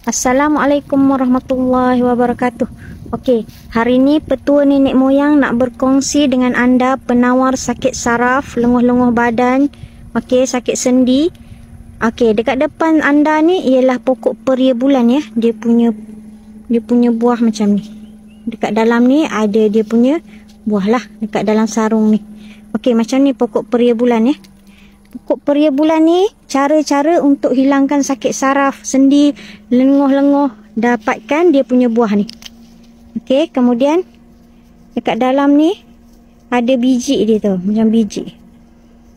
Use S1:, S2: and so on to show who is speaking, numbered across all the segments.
S1: Assalamualaikum warahmatullahi wabarakatuh. Okey, hari ni petua nenek moyang nak berkongsi dengan anda penawar sakit saraf, lenguh-lenguh badan, okey, sakit sendi. Okey, dekat depan anda ni ialah pokok peria bulan ya. Dia punya buah macam ni. Dekat dalam ni ada dia punya buah lah dekat dalam sarung ni. Okey, macam ni pokok peria bulan ya. Pokok peria bulan ni cara-cara untuk hilangkan sakit saraf, sendi, lenguh-lenguh, dapatkan dia punya buah ni. Okey, kemudian dekat dalam ni ada biji dia tu, macam biji.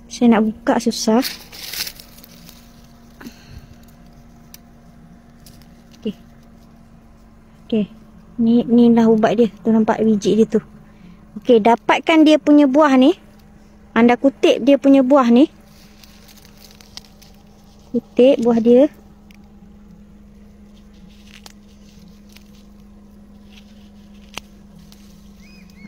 S1: Saya nak buka susah. Okey. Okey. Ni lah ubat dia. Tu nampak biji dia tu. Okey, dapatkan dia punya buah ni. Anda kutip dia punya buah ni. Kutip buah dia.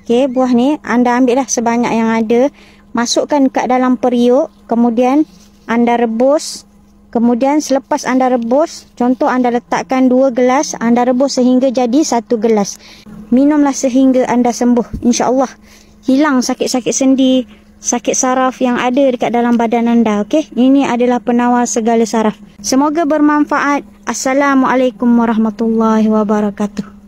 S1: Okey, buah ni anda ambil dah sebanyak yang ada. Masukkan kat dalam periuk. Kemudian anda rebus. Kemudian selepas anda rebus, contoh anda letakkan 2 gelas, anda rebus sehingga jadi 1 gelas. Minumlah sehingga anda sembuh. InsyaAllah hilang sakit-sakit sendi, sakit saraf yang ada dekat dalam badan anda. Okey, ini adalah penawar segala saraf. Semoga bermanfaat. Assalamualaikum warahmatullahi wabarakatuh.